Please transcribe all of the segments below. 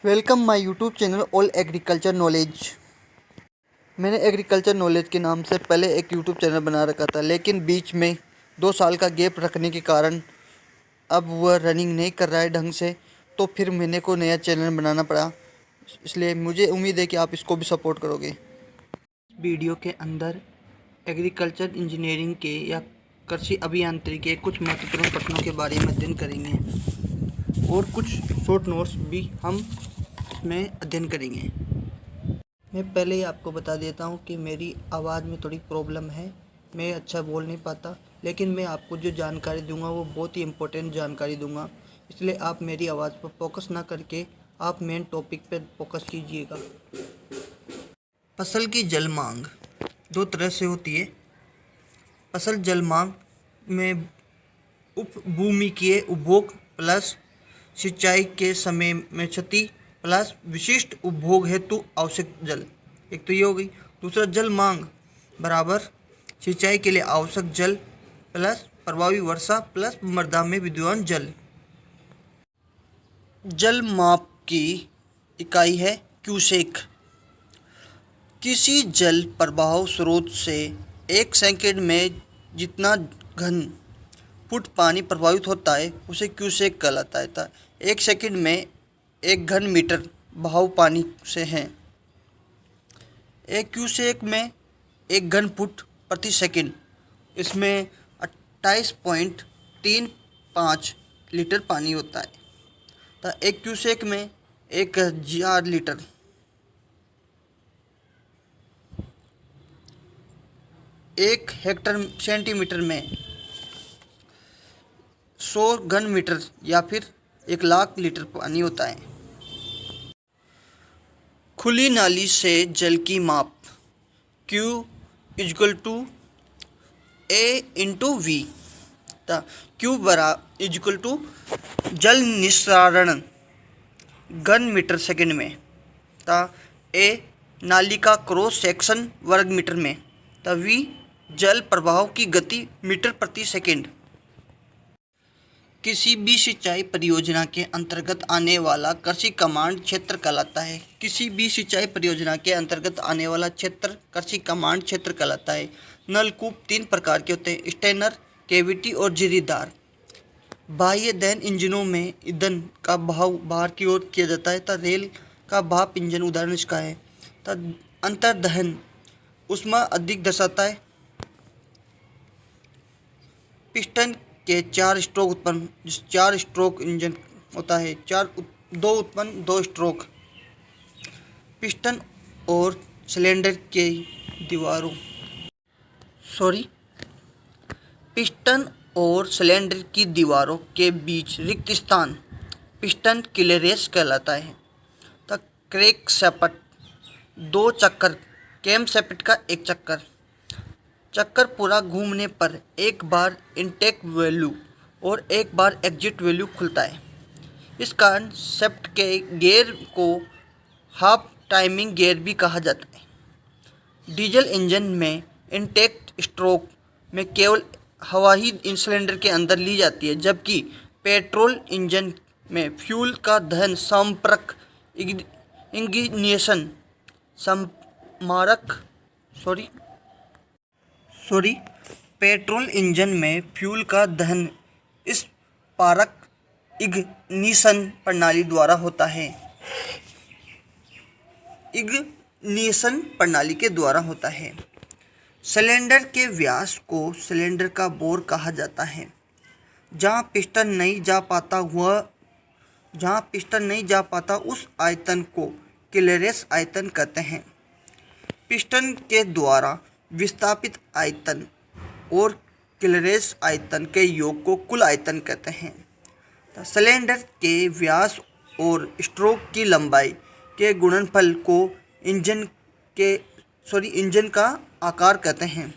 Welcome my YouTube channel all agriculture knowledge. मैंने agriculture knowledge के नाम से पहले एक यूट्यूब चैनल बना रखा था, लेकिन बीच में 2 साल का गैप रखने के कारण अब वह रनिंग नहीं कर रहा है ढंग से, तो फिर मैंने को नया चैनल बनाना पड़ा। इसलिए मुझे उम्मीद है कि आप इसको भी सपोर्ट करोगे। वीडियो के अंदर एग्रीकल्चर इंजीनियरिंग के या कृषि अभियांत्रिकी के कुछ महत्वपूर्ण प्रश्नों के बारे में अध्ययन करेंगे और कुछ शॉर्ट नोट्स भी हम इसमें अध्ययन करेंगे। मैं पहले ही आपको बता देता हूँ कि मेरी आवाज़ में थोड़ी प्रॉब्लम है, मैं अच्छा बोल नहीं पाता, लेकिन मैं आपको जो जानकारी दूंगा वो बहुत ही इम्पोर्टेंट जानकारी दूंगा। इसलिए आप मेरी आवाज़ पर फोकस ना करके आप मेन टॉपिक पर फोकस कीजिएगा। फसल की जल मांग 2 तरह से होती है। फसल जल मांग में उपभूमिकीय उपभोग प्लस सिंचाई के समय में क्षति प्लस विशिष्ट उपभोग हेतु आवश्यक जल, एक तो ये हो गई। दूसरा, जल मांग बराबर सिंचाई के लिए आवश्यक जल प्लस प्रभावी वर्षा प्लस मृदा में विद्यमान जल। जल माप की इकाई है क्यूसेक। किसी जल प्रवाह स्रोत से 1 सेकंड में जितना घन फुट पानी प्रभावित होता है उसे क्यूसेक कहलाता है। 1 सेकंड में 1 घन मीटर बहाव पानी से है। एक क्यूसेक में 1 घन फुट प्रति सेकंड, इसमें 28.35 लीटर पानी होता है। तो 1 क्यूसेक में 1000 लीटर। एक हेक्टर सेंटीमीटर में 100 घन मीटर या फिर 1,00,000 लीटर पानी होता है। खुली नाली से जल की माप Q = A/V। Q = जल निस्सारण घन मीटर सेकंड में, A नाली का क्रॉस सेक्शन वर्ग मीटर में, V जल प्रवाह की गति मीटर प्रति सेकंड। किसी भी सिंचाई परियोजना के अंतर्गत आने वाला कृषि कमांड क्षेत्र कहलाता है। किसी भी सिंचाई परियोजना के अंतर्गत आने वाला क्षेत्र कृषि कमांड क्षेत्र कहलाता है। नलकूप 3 प्रकार के होते हैं, स्टेनर, कैविटी और झिरीदार। बाह्य दहन इंजनों में ईंधन का बहाव बाहर की ओर किया जाता है। रेल का भाप इंजन उदाहरण इसका है। अंतर्दहन ऊष्मा अधिक दर्शाता है। पिस्टन के 4 स्ट्रोक इंजन होता है। 2 उत्पन्न 2 स्ट्रोक। पिस्टन और सिलेंडर के दीवारों पिस्टन और सिलेंडर की दीवारों के बीच रिक्त स्थान पिस्टन क्लीयरेंस कहलाता है। क्रैंकशाफ्ट 2 चक्कर, कैमशैफ्ट का 1 चक्कर पूरा घूमने पर एक बार इनटेक वैल्यू और एक बार एग्जिट वैल्यू खुलता है। इस कारण शाफ्ट के गियर को हाफ टाइमिंग गियर भी कहा जाता है। डीजल इंजन में इनटेक स्ट्रोक में केवल हवा ही सिलेंडर के अंदर ली जाती है, जबकि पेट्रोल इंजन में फ्यूल का दहन संपर्क इग्निशन पेट्रोल इंजन में फ्यूल का दहन इस पारक इग्निशन प्रणाली द्वारा होता है। इग्निशन प्रणाली के द्वारा होता है। सिलेंडर के व्यास को सिलेंडर का बोर कहा जाता है। जहां पिस्टन नहीं जा पाता उस आयतन को क्लीयरेंस आयतन कहते हैं। पिस्टन के द्वारा विस्थापित आयतन और क्लीयरेंस आयतन के योग को कुल आयतन कहते हैं। सिलेंडर के व्यास और स्ट्रोक की लंबाई के गुणनफल को इंजन का आकार कहते हैं।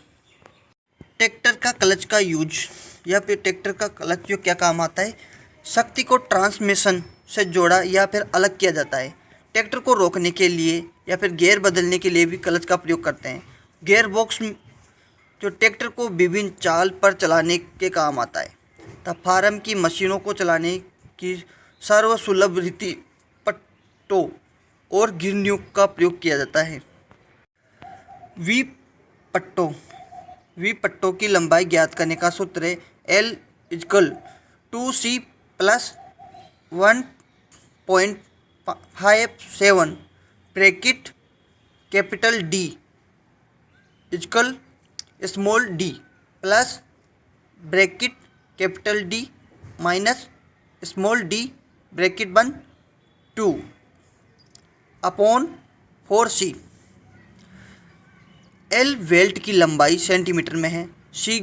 ट्रैक्टर का क्लच का यूज या फिर ट्रैक्टर का क्लच जो क्या काम आता है, शक्ति को ट्रांसमिशन से जोड़ा या फिर अलग किया जाता है। ट्रैक्टर को रोकने के लिए या फिर गियर बदलने के लिए भी क्लच का प्रयोग करते हैं। गियर बॉक्स जो ट्रैक्टर को विभिन्न चाल पर चलाने के काम आता है। फार्म की मशीनों को चलाने की सर्वसुलभ रीति पट्टों और गिरनियों का प्रयोग किया जाता है। वी पट्टों की लंबाई ज्ञात करने का सूत्र है L equal 2C plus 1.57 bracket capital D equal small d plus bracket capital D minus small d bracket बन 2 अपॉन 4C। L वेल्ट की लंबाई सेंटीमीटर में है, C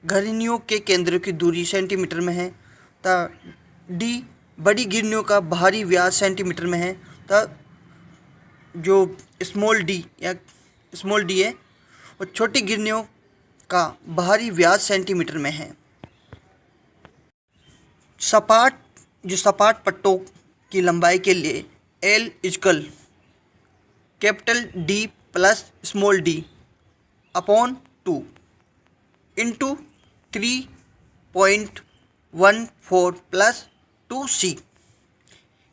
घिरनियों के केंद्रों की दूरी सेंटीमीटर में है, तथा D बड़ी घिरनियों का बाहरी व्यास सेंटीमीटर में है, तथा जो स्मॉल d है और छोटी घिरनियों का बाहरी व्यास सेंटीमीटर में है। सपाट पट्टों की लंबाई के लिए L equal capital D plus small d upon 2 into 3.14 plus 2C।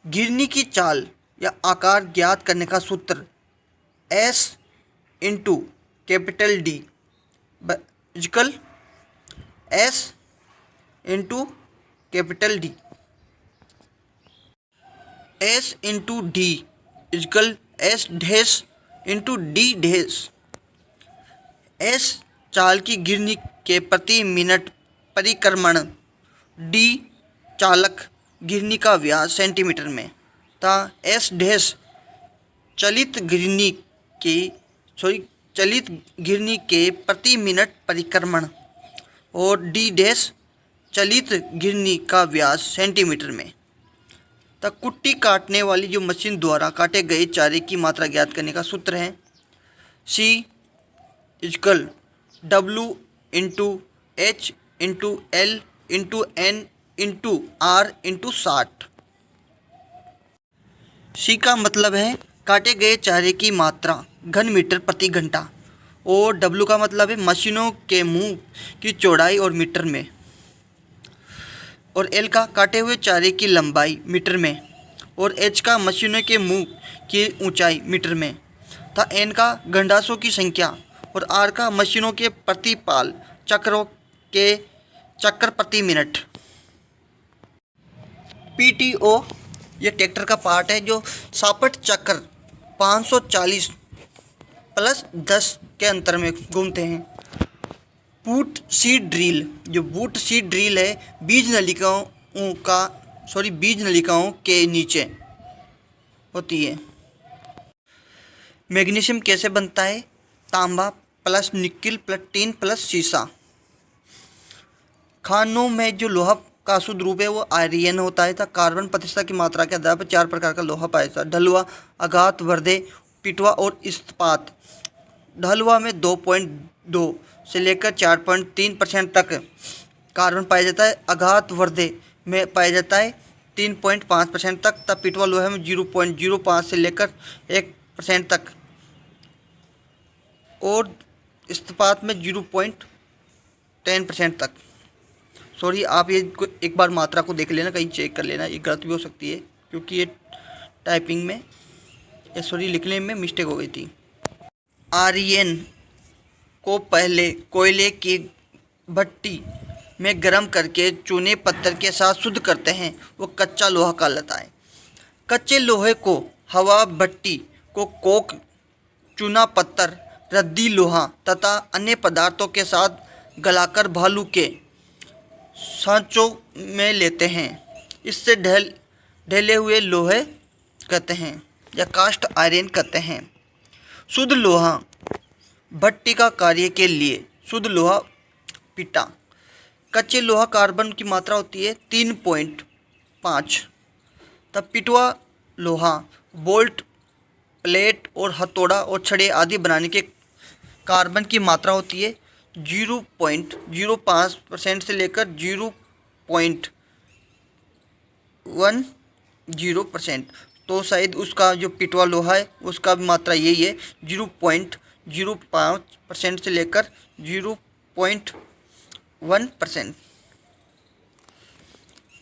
घिरनी की चाल या आकार ज्ञात करने का सूत्र S into capital D equal S into capital D। S into D equal S dash into D dash. S चाल की घिरनी के प्रति मिनट परिक्रमण, D चालक घिरनी का व्यास सेंटीमीटर में, तथा S डैश चलित घिरनी के प्रति मिनट परिक्रमण और D डैश चलित घिरनी का व्यास सेंटीमीटर में। तथा कुट्टी काटने वाली जो मशीन द्वारा काटे गए चारे की मात्रा ज्ञात करने का सूत्र है C equal W into H into L into N into R into 60। C का मतलब है काटे गए चारे की मात्रा घन मीटर प्रति घंटा, और W का मतलब है मशीनों के मुंह की चौड़ाई और मीटर में, और L का काटे हुए चारे की लंबाई मीटर में, और H का मशीनों के मुंह की ऊंचाई मीटर में, तथा N का गंडासों की संख्या, और R का मशीनों के प्रतिपाल चक्रों के चक्कर प्रति मिनट। PTO ये ट्रैक्टर का पार्ट है जो सापट चक्र 540 प्लस 10 के अंतर में घूमते हैं। बूट सीड ड्रिल है बीज नलिकाओं के नीचे होती है। मैग्नीशियम कैसे बनता है? तांबा plus nickel plus tin plus शीशा। खानों में जो लोहा का शुद्ध रूप है वो आयरन होता है, तथा कार्बन प्रतिशत की मात्रा के आधार पर 4 प्रकार का लोहा पाया जाता है: ढलुआ, आघात वर्धे, पिटवा और इस्पात। ढलुआ में 2.2 से लेकर 4.3% तक कार्बन पाया जाता है। आघात वर्धे में पाया जाता है 3.5% तक, तब पिटवा लोहे में 0.05 से लेकर 1% तक, और इस्पात में 0.10% तक। सॉरी, आप ये एक बार मात्रा को देख लेना, कहीं चेक कर लेना, ये गलत भी हो सकती है क्योंकि ये टाइपिंग में लिखने में मिस्टेक हो गई थी। आयरन को पहले कोयले की भट्टी में गर्म करके चूने पत्थर के साथ शुद्ध करते हैं, वो कच्चा लोहा कहलाता है। कच्चे लोहे को हवा भट्टी को कोक, चूना पत्थर, रद्दी लोहा तथा अन्य पदार्थों के साथ गलाकर भालू के सांचों में लेते हैं। इससे ढले हुए लोहे कहते हैं या कास्ट आयरन कहते हैं। शुद्ध लोहा भट्टी का कार्य के लिए शुद्ध लोहा पिटा। कच्चे लोहा कार्बन की मात्रा होती है 3.5, तब पिटवा लोहा बोल्ट, प्लेट और हथौड़ा और छड़े आदि बनाने के कार्बन की मात्रा होती है 0.05% से लेकर 0.10%। तो शायद उसका जो पिटवा लोहा है उसका भी मात्रा यही है 0.05% से लेकर 0.1%।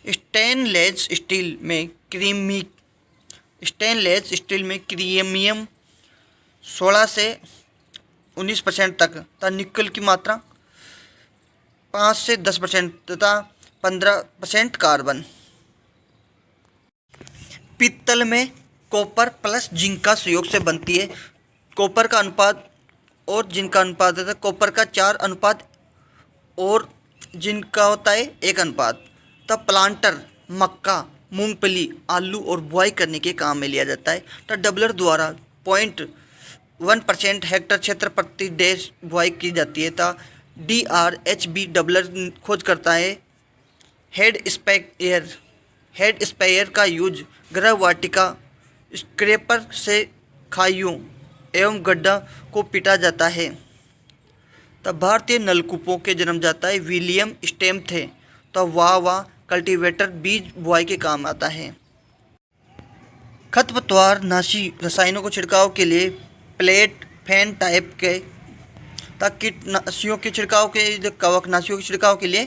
स्टेनलेस स्टील में क्रीमी स्टेनलेस स्टील में क्रोमियम 16 से 19% तक तथा निकल की मात्रा 5 से 10% तथा 15% कार्बन। पीतल में कॉपर प्लस जिंक का संयोग से बनती है। कॉपर का अनुपात और जिंक का अनुपात होता है कॉपर का 4 अनुपात और जिंक का होता है 1 अनुपात। तब प्लांटर मक्का, मूंगफली, आलू और बुआई करने के काम में लिया जाता है। तब डबलर द्वारा 0.1% हेक्टर क्षेत्र प्रति देश बुआई की जाती है। तब DRHB डबलर खोज करता है। हेड स्प्रेयर का यूज गृह वाटिका स्क्रैपर से खाइयों एवं गड्ढा को पीटा जाता है। तब भारतीय नलकूपों के जन्म जाता है विलियम स्टेम थे। तब वाह कल्टीवेटर बीज बुआई के काम आता है। खरपतवार नाशी रसायनों को छिड़काव के लिए प्लेट फैन टाइप के तक कीटनाशियों के छिड़काव के कवकनाशियों के छिड़काव के लिए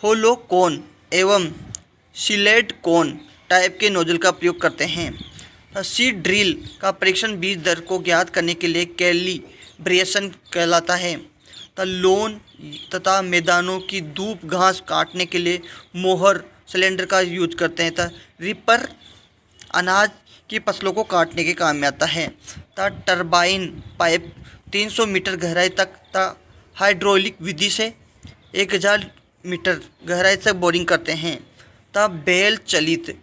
होलो कोन एवं सिलेट कोन टाइप के नोजल का प्रयोग करते हैं। सीड ड्रिल का परीक्षण बीज दर को ज्ञात करने के लिए कैलिब्रेशन कहलाता है। लोन तथा मैदानों की धूप घास काटने के लिए मोहर सिलेंडर का यूज करते हैं। रिपर अनाज की फसलों को काटने के काम में आता है। टरबाइन पाइप 300 मीटर गहराई तक हाइड्रोलिक विधि से 1000 मीटर गहराई तक बोरिंग करते हैं। तब बेल चलित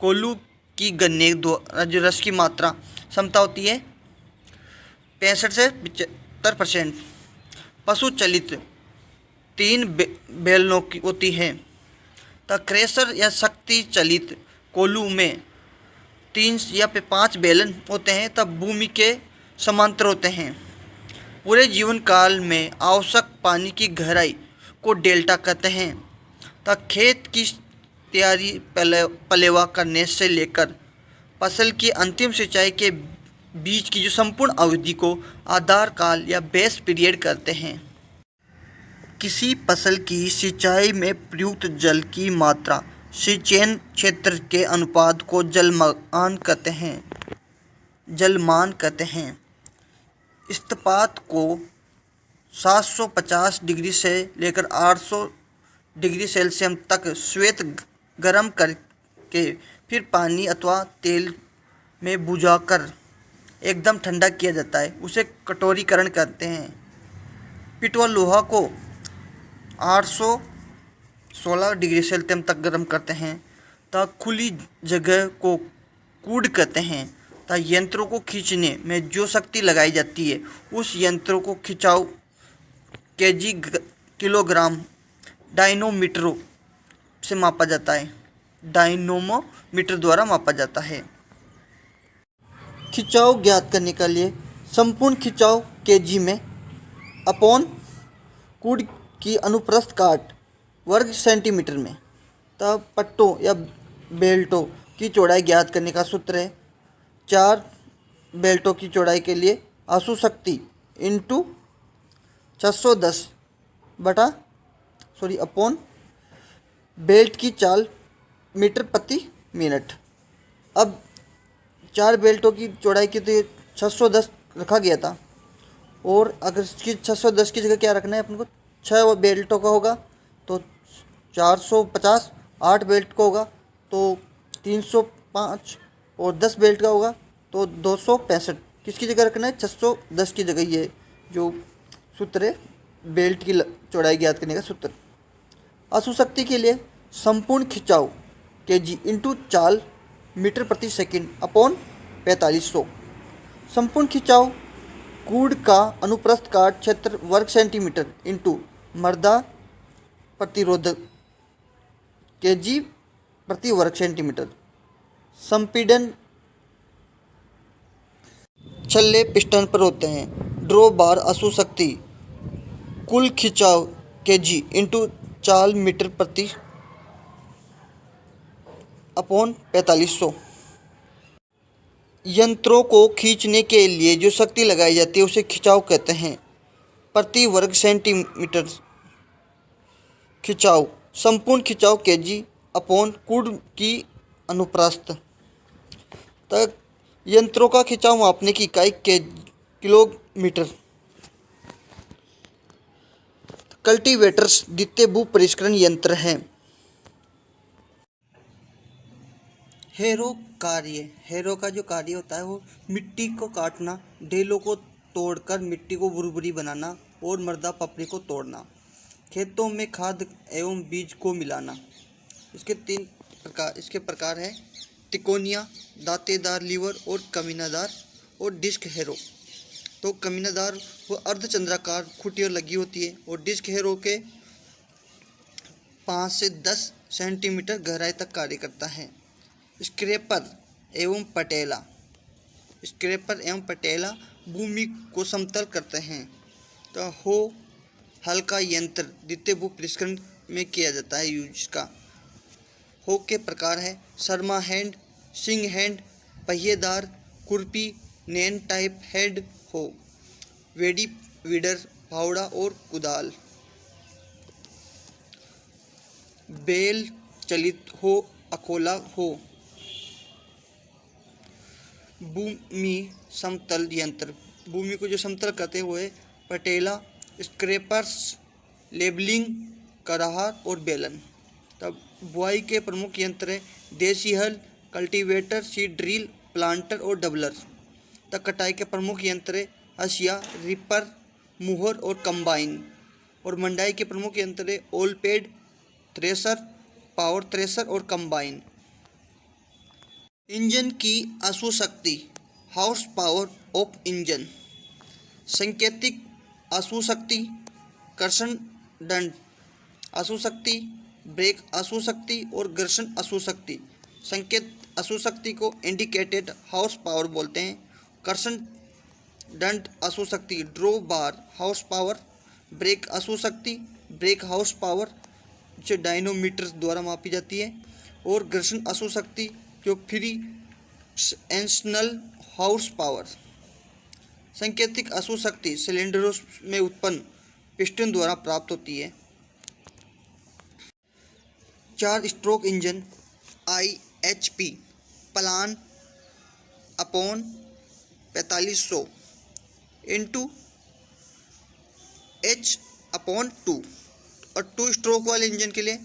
कोल्हू की गन्ने द्वारा जो रस की मात्रा क्षमता होती है 65 से 75%। पशु चलित 3 बेलनों की होती है। तब क्रेशर या शक्ति चलित कोल्हू में 3 या 5 बेलन होते हैं। तब भूमि के समांतर होते हैं। पूरे जीवन काल में आवश्यक पानी की गहराई को डेल्टा कहते हैं। तब खेत की तैयारी पलेवा करने से लेकर फसल की अंतिम सिंचाई के बीच की जो संपूर्ण अवधि को आधार काल या बेस पीरियड कहते हैं। किसी फसल की सिंचाई में प्रयुक्त जल की मात्रा सिंचन क्षेत्र के अनुपात को जलमान कहते हैं। इस्पात को 750 डिग्री से लेकर 800 डिग्री सेल्सियस तक श्वेत गर्म करके फिर पानी अथवा तेल में बुझाकर एकदम ठंडा किया जाता है, उसे कठोरीकरण कहते हैं। पिटवा लोहा को 816 डिग्री सेल्सियस तक गर्म करते हैं। तब खुली जगह को कूड़ कहते हैं। तब यंत्रों को खींचने में जो शक्ति लगाई जाती है उस यंत्रों को खिंचाव केजी किलोग्राम डायनोमीटरों से मापा जाता है। डायनोमोमीटर द्वारा मापा जाता है। खिंचाव ज्ञात करने के लिए संपूर्ण खिंचाव केजी में अपॉन कूड़ की अनुप्रस्थ काट वर्ग सेंटीमीटर में। तब पट्टों या बेल्टों की चौड़ाई ज्ञात करने का सूत्र है 4 बेल्टों की चौड़ाई के लिए आसु शक्ति इंटू 610 अपॉन बेल्ट की चाल मीटर प्रति मिनट। अब 4 बेल्टों की चौड़ाई की तो 610 रखा गया था और अगर इसकी 610 की जगह क्या रखना है अपन को 6 बेल्टों का होगा तो 450, 8 बेल्ट का होगा तो 305 और 10 बेल्ट का होगा तो 265। किसकी जगह रखना है 610 की जगह। ये जो सूत्र है बेल्ट की चौड़ाई ज्ञात करने का सूत्र। अशुशक्ति के लिए संपूर्ण खिंचाव केजी इंटू चाल मीटर प्रति सेकंड अपॉन 4500। संपूर्ण खिंचाव कूड़ का अनुप्रस्थ काट क्षेत्र वर्ग सेंटीमीटर इंटू मर्दा प्रतिरोधक केजी प्रति वर्ग सेंटीमीटर। संपीड़न छल्ले पिस्टन पर होते हैं। ड्रॉ बार अशुशक्ति कुल खिंचाव केजी इंटू चाल मीटर प्रति अपॉन 4500। यंत्रों को खींचने के लिए जो शक्ति लगाई जाती है उसे खिंचाव कहते हैं। प्रति वर्ग सेंटीमीटर खिंचाव संपूर्ण खिंचाव केजी अपॉन कूड़ की अनुप्रस्थ। तक यंत्रों का खिंचाव मापने की इकाई किलोमीटर। कल्टीवेटर्स द्वितीय भू परिष्करण यंत्र हैं। हैरो का जो कार्य होता है वो मिट्टी को काटना, ढेलों को तोड़कर मिट्टी को भुरभुरी बनाना और मृदा पपड़ी को तोड़ना, खेतों में खाद एवं बीज को मिलाना। इसके प्रकार है तिकोनिया, दांतेदार लीवर और कमीनादार और डिस्क हैरो। तो कमीनादार वो अर्धचंद्राकार खुटियाँ लगी होती है और डिस्क हैरो के 5 से 10 सेंटीमीटर गहराई तक कार्य करता है। स्क्रैपर एवं पटेला भूमि को समतल करते हैं। तो हल का यंत्र द्वितीय भू परिष्करण में किया जाता है यूज इसका। हो के प्रकार है शर्मा हैंड, सिंग हैंड, पहिएदार, खुरपी, नैन टाइप हैंड हो, वेडी वीडर, फावड़ा और कुदाल। बेल चलित हो, अकोला हो। भूमि समतल यंत्र, भूमि को जो समतल करते हुए पटेला, स्क्रैपर्स, लेबलिंग, कराहा और बेलन। तब बुआई के प्रमुख यंत्र है देसी हल, कल्टीवेटर, सीड ड्रिल, प्लांटर और डबलर। तब कटाई के प्रमुख यंत्र है हसिया, रिपर, मुहर और कंबाइन। और मंडाई के प्रमुख यंत्र है ओलपेड, थ्रेसर, पावर थ्रेसर और कंबाइन। इंजन की अश्व शक्ति, हॉर्स पावर ऑफ इंजन। संकेतिक अश्व शक्ति, कर्षण दंड अश्व शक्ति, ब्रेक अश्व शक्ति और घर्षण अश्व शक्ति। संकेत अश्व शक्ति को इंडिकेटेड हॉर्स पावर बोलते हैं। कर्षण दंड अश्व शक्ति ड्रो बार हॉर्स पावर। ब्रेक अश्व शक्ति ब्रेक हॉर्स पावर जो डायनोमीटर द्वारा मापी जाती है। और घर्षण अश्व शक्ति जो फ्री एक्सटर्नल हॉर्स पावर। संकेतिक अश्व शक्ति सिलेंडरों में उत्पन्न पिस्टन द्वारा प्राप्त होती है। 4 stroke engine IHP plan upon 4500 into H/2। और 2 स्ट्रोक वाले इंजन के लिए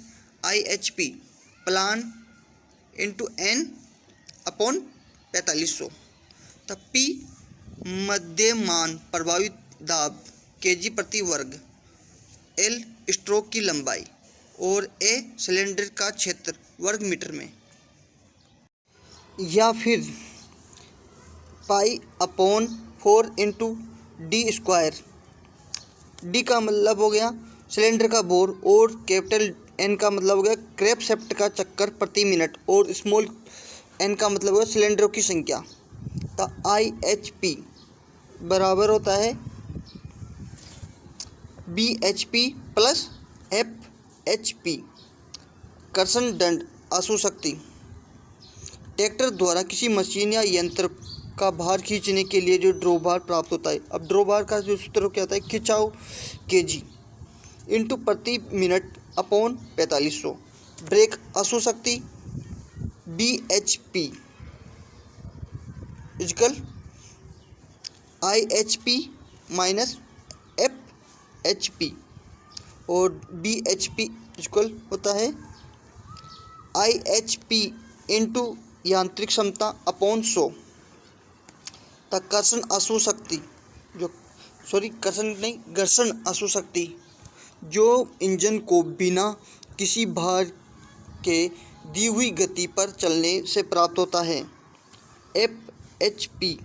IHP प्लान इंटू N/4500। तब P मध्यमान प्रभावित दाब kg प्रति वर्ग, L स्ट्रोक की लंबाई और A सिलेंडर का क्षेत्र वर्ग मीटर में। या फिर π/4 इंटू D²। D का मतलब हो गया सिलेंडर का बोर और कैपिटल N का मतलब हो गया क्रैंकशाफ्ट का चक्कर प्रति मिनट और स्मॉल n का मतलब हो गया सिलेंडरों की संख्या। तो IHP बराबर होता है BHP प्लस FHP। कर्षण दंड अश्व शक्ति, ट्रैक्टर द्वारा किसी मशीन या यंत्र का भार खींचने के लिए जो ड्रॉ बार प्राप्त होता है। अब ड्रॉ बार का जो सूत्र क्या होता है खिंचाव kg इंटू प्रति मिनट अपॉन 4500। ब्रेक अश्व शक्ति BHP equal IHP minus FHP और BHP इक्वल होता है IHP इंटू यांत्रिक क्षमता अपॉन 100। तक कर्षण अश्व शक्ति घर्षण अश्व शक्ति जो इंजन को बिना किसी भार के दी हुई गति पर चलने से प्राप्त होता है। FHP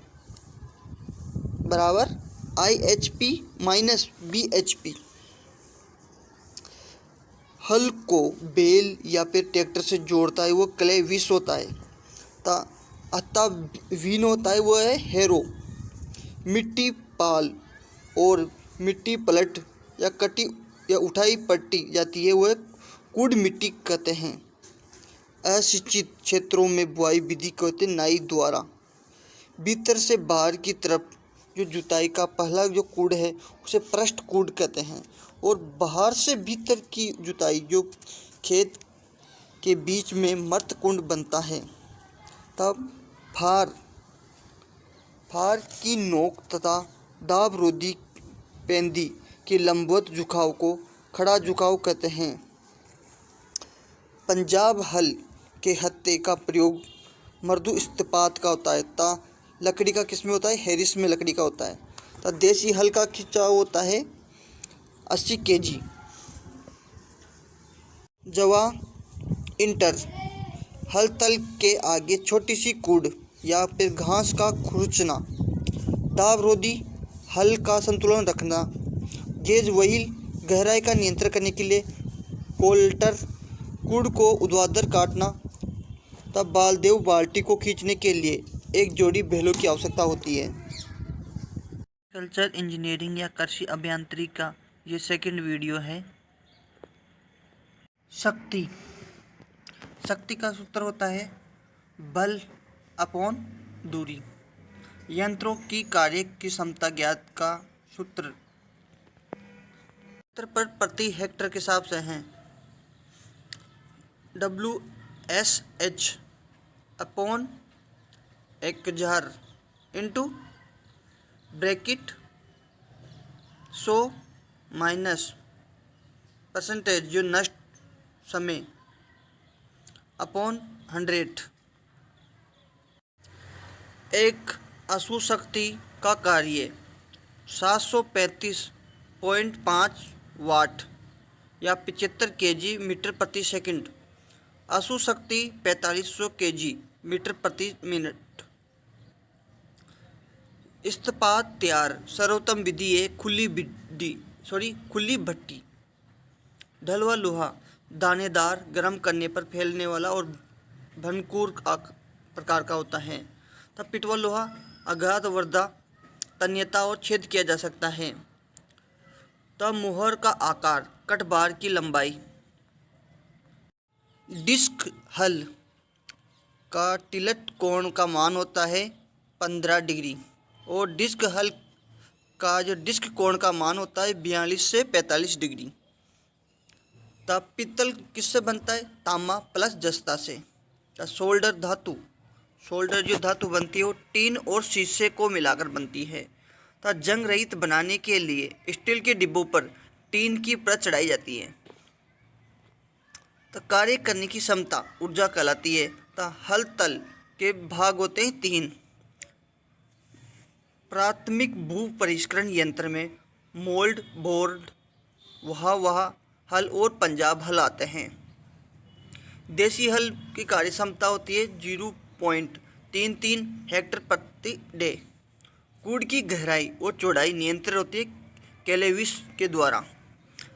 बराबर IHP माइनस BHP। हल को बैल या फिर ट्रैक्टर से जोड़ता है वो क्ले विस होता है। अतः विन होता है वो है हैरो। मिट्टी पाल और मिट्टी पलट या कटी या उठाई पट्टी जाती है वह कूड़ मिट्टी कहते हैं। अशिक्षित क्षेत्रों में बुआई विधि कहते नाई द्वारा। भीतर से बाहर की तरफ जो जुताई का पहला जो कूड़ है उसे पृष्ठ कूड़ कहते हैं और बाहर से भीतर की जुताई जो खेत के बीच में मर्त कुंड बनता है। तब फार फार की नोक तथा दाब रोधी पेंदी के लंबवत झुकाव को खड़ा झुकाव कहते हैं। पंजाब हल के हत्थे का प्रयोग मृदु इस्पात का होता है तथा लकड़ी का किस में होता है, हैरिस में लकड़ी का होता है। तथा देसी हल का खिंचाव होता है 80 kg। जवा इंटर हल तल के आगे छोटी सी कूड़ या फिर घास का खुरचना। दाब रोधी हल का संतुलन रखना। गेज व्हील गहराई का नियंत्रण करने के लिए। कोल्टर कूड़ को ऊर्ध्वाधर काटना। तब बालदेव बाल्टी को खींचने के लिए एक जोड़ी बैलों की आवश्यकता होती है। एग्रीकल्चर इंजीनियरिंग या कृषि अभियांत्रिकी का ये सेकंड वीडियो है। शक्ति शक्ति का सूत्र होता है बल अपॉन दूरी। यंत्रों की कार्य की क्षमता ज्ञात का सूत्र पर प्रति हेक्टर के हिसाब से हैं। WSH upon 1000 into bracket 100 minus percentage जो नष्ट समय अपॉन 100। एक अशु शक्ति का कार्य 735.5 वाट या 75 kg मीटर प्रति सेकंड। अशु शक्ति 4500 kg मीटर प्रति मिनट। इस्पात तैयार सर्वोत्तम विधि है खुली भट्टी। ढलवा लोहा दानेदार गर्म करने पर फैलने वाला और भनकूर प्रकार का होता है। तब पिटवा लोहा आघात वर्धा तन्यता और छेद किया जा सकता है। तब मुहर का आकार कट बार की लंबाई। डिस्क हल का टिल्ट कोण का मान होता है 15 डिग्री और डिस्क हल का जो डिस्क कोण का मान होता है 42 से 45 डिग्री। तब पित्तल किससे बनता है, तांबा प्लस जस्ता से। तब शोल्डर जो धातु बनती है वो टीन और शीशे को मिलाकर बनती है। तब जंग रहित बनाने के लिए स्टील के डिब्बों पर टीन की परत चढ़ाई जाती है। तो कार्य करने की क्षमता ऊर्जा कहलाती है। तो हल तल के भाग होते हैं 3। प्राथमिक भू परिष्करण यंत्र में मोल्ड बोर्ड वाह हल और पंजाब हल आते हैं। देसी हल की कार्य क्षमता होती है 0.33 हेक्टर प्रति डे। कूड़ की गहराई और चौड़ाई नियंत्रित होती है केलेविस के द्वारा।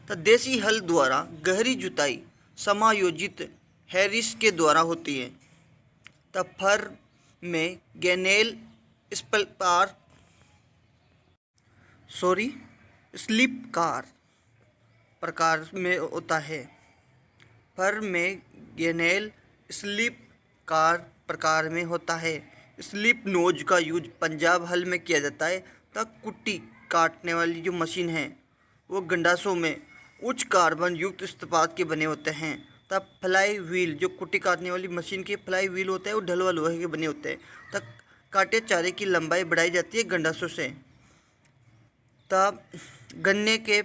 तो देसी हल द्वारा गहरी जुताई समायोजित हैरिस के द्वारा होती है। तब फर में गैनेल स्लिप कार प्रकार में होता है। फर में गैनेल स्लिप कार प्रकार में होता है। स्लिप नोज का यूज पंजाब हल में किया जाता है। तब कुट्टी काटने वाली जो मशीन है वो गंडासों में उच्च कार्बन युक्त इस्पात के बने होते हैं। तब फ्लाई व्हील जो कुट्टी काटने वाली मशीन के फ्लाई व्हील होता है वो ढलवा लोहे के बने होते हैं। तब काटे चारे की लंबाई बढ़ाई जाती है गंडासों से। तब गन्ने के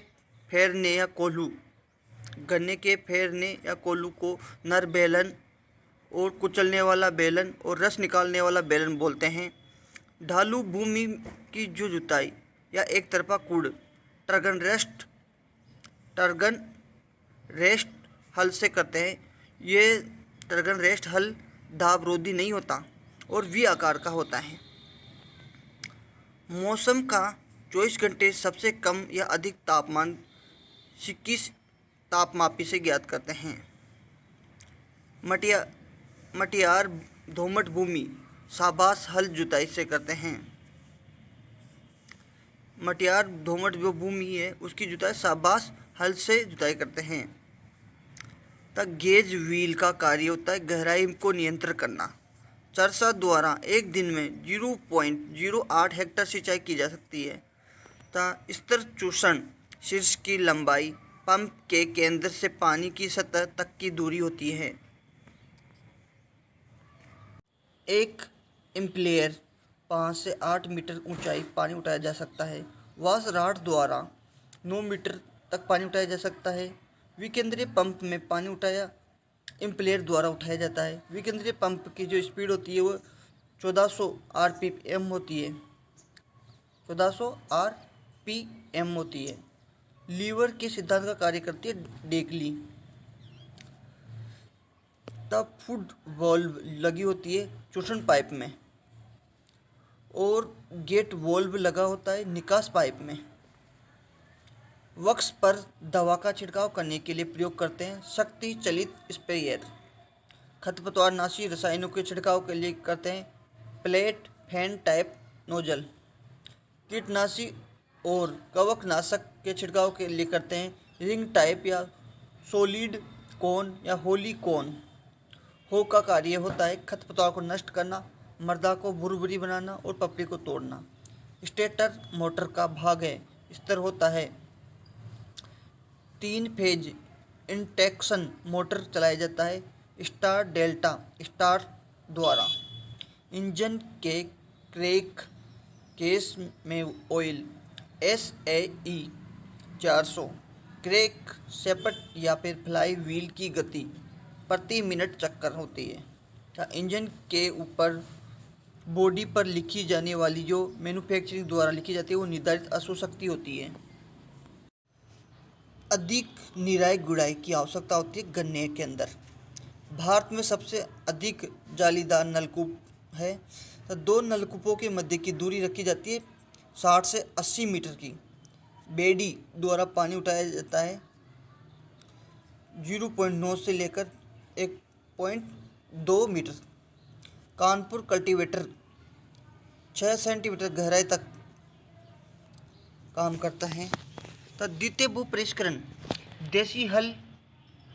फेरने या कोल्हू को नर बेलन और कुचलने वाला बेलन और रस निकालने वाला बेलन बोलते हैं। ढालू भूमि की जो जुताई या एक तरफा कूड़ टर्गन रेस्ट हल से करते हैं। ये टर्गन रेस्ट हल दाब रोधी नहीं होता और वी आकार का होता है। मौसम का 24 घंटे सबसे कम या अधिक तापमान 21 तापमापी से ज्ञात करते हैं। मटियार दोमट भूमि शाबाश हल जुताई से करते हैं। मटियार दोमट जो भूमि है उसकी जुताई शाबाश हल से जुताई करते हैं। तब गेज व्हील का कार्य होता है गहराई को नियंत्रण करना। चरसा द्वारा एक दिन में 0.08 हेक्टर सिंचाई की जा सकती है। तब स्तर चूषण शीर्ष की लंबाई पंप के केंद्र से पानी की सतह तक की दूरी होती है। एक इम्प्लेयर 5 से 8 मीटर ऊंचाई पानी उठाया जा सकता है। वास राड द्वारा 9 मीटर तक पानी उठाया जा सकता है। विकेंद्रीय पंप में पानी उठाया इम्प्लेयर द्वारा उठाया जाता है। विकेंद्रीय पंप की जो स्पीड होती है वो 1400 RPM होती है। 1400 RPM होती है। लीवर के सिद्धांत का कार्य करती है डेकली। तब फूड वॉल्व लगी होती है चूषण पाइप में और गेट वॉल्व लगा होता है निकास पाइप में। वक्स पर दवा का छिड़काव करने के लिए प्रयोग करते हैं शक्ति चलित स्प्रेयर। खरपतवारनाशी रसायनों के छिड़काव के लिए करते हैं प्लेट फैन टाइप नोजल। कीटनाशी और कवकनाशक के छिड़काव के लिए करते हैं रिंग टाइप या सॉलिड कोन या होली कोन। हो का कार्य होता है खरपतवार को नष्ट करना, मृदा को भुरभुरी बनाना और पपड़ी को तोड़ना। स्टेटर मोटर का भाग है। स्तर होता है 3 फेज इंडक्शन मोटर चलाया जाता है स्टार डेल्टा स्टार द्वारा। इंजन के क्रैंक केस में ऑयल SAE 400 क्रैंक शेपट या फिर फ्लाई व्हील की गति प्रति मिनट चक्कर होती है। इंजन के ऊपर बॉडी पर लिखी जाने वाली जो मैन्युफैक्चरिंग द्वारा लिखी जाती है वो निर्धारित अशुशक्ति होती है। अधिक निराई गुड़ाई की आवश्यकता होती है गन्ने के अंदर। भारत में सबसे अधिक जालीदार नलकूप है। तो 2 नलकूपों के मध्य की दूरी रखी जाती है 60 से 80 मीटर की। बेड़ी द्वारा पानी उठाया जाता है 0.9 से लेकर 1.2 मीटर। कानपुर कल्टीवेटर 6 सेंटीमीटर गहराई तक काम करता है। तो द्वितीय भू परिष्करण देसी हल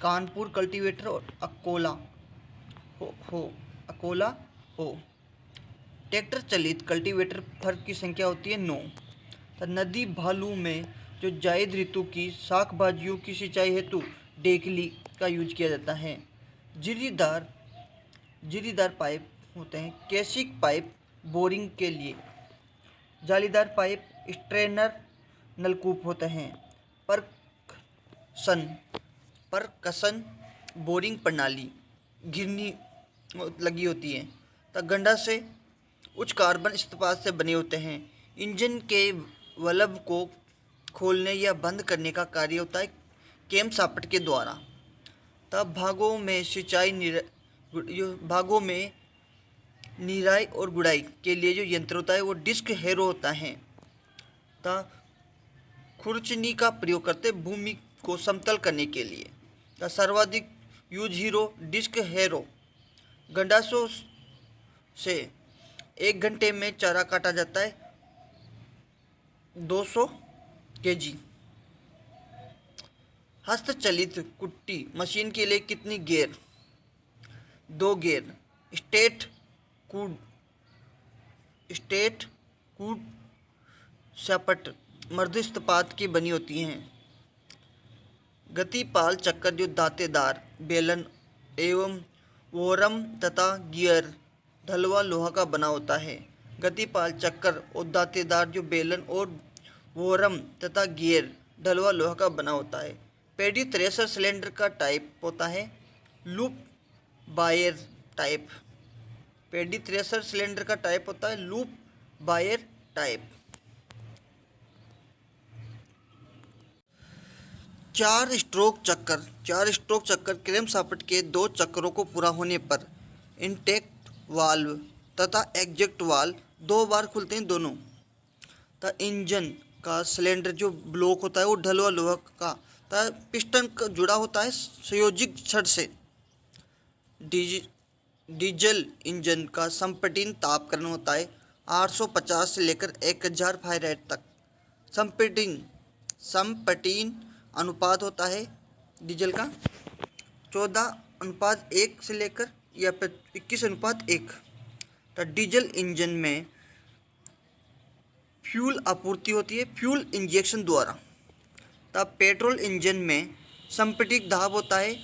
कानपुर कल्टीवेटर और अकोला हो। ट्रैक्टर चलित कल्टीवेटर फर्क की संख्या होती है 9। तो नदी भालू में जो जायद ऋतु की शाक भाजियों की सिंचाई हेतु डेकली का यूज किया जाता है। जिरीदार पाइप होते हैं। कैसिक पाइप बोरिंग के लिए। जालीदार पाइप स्ट्रेनर नलकूप होते हैं। परकसन बोरिंग प्रणाली घिरनी लगी होती है। तो गंडा से उच्च कार्बन इस्पात से बने होते हैं। इंजन के वल्ब को खोलने या बंद करने का कार्य होता है कैम शाफ्ट के द्वारा। तब भागों में निराई और गुड़ाई के लिए जो यंत्र होता है वो डिस्क हैरो होता है। तब खुरचनी का प्रयोग करते भूमि को समतल करने के लिए। तब सर्वाधिक यूज हीरो डिस्क हैरो। गंडासों से 1 घंटे में चारा काटा जाता है 200 kg। हस्तचलित कुट्टी मशीन के लिए कितनी गियर? 2 गियर। स्टेट कूड शाफ्ट मृदु इस्पात की बनी होती हैं। गतिपाल चक्कर जो दांतेदार बेलन एवं वोरम तथा गियर ढलवा लोहा का बना होता है। गतिपाल चक्कर और दांतेदार जो बेलन और वोरम तथा गियर ढलवा लोहा का बना होता है। पेडी थ्रेशर सिलेंडर का टाइप होता है लूप बायर टाइप। पेडी थ्रेशर सिलेंडर का टाइप होता है लूप बायर टाइप। 4 स्ट्रोक चक्कर क्रैंक शाफ्ट के 2 चक्करों को पूरा होने पर इंटेक वाल्व तथा एग्जैक्ट वाल्व 2 बार खुलते हैं दोनों। तथा इंजन का सिलेंडर जो ब्लॉक होता है वो ढलवा लोहा का तथा पिस्टन का जुड़ा होता है संयोजित छड़ से। डीजल इंजन का संपीड़न तापक्रम होता है 850 से लेकर 1000 फ़ारेनहाइट तक। संपीड़न अनुपात होता है डीजल का 14:1 से लेकर या फिर 21:1। तो डीजल इंजन में फ्यूल आपूर्ति होती है फ्यूल इंजेक्शन द्वारा। तब पेट्रोल इंजन में संपीड़ित दाब होता है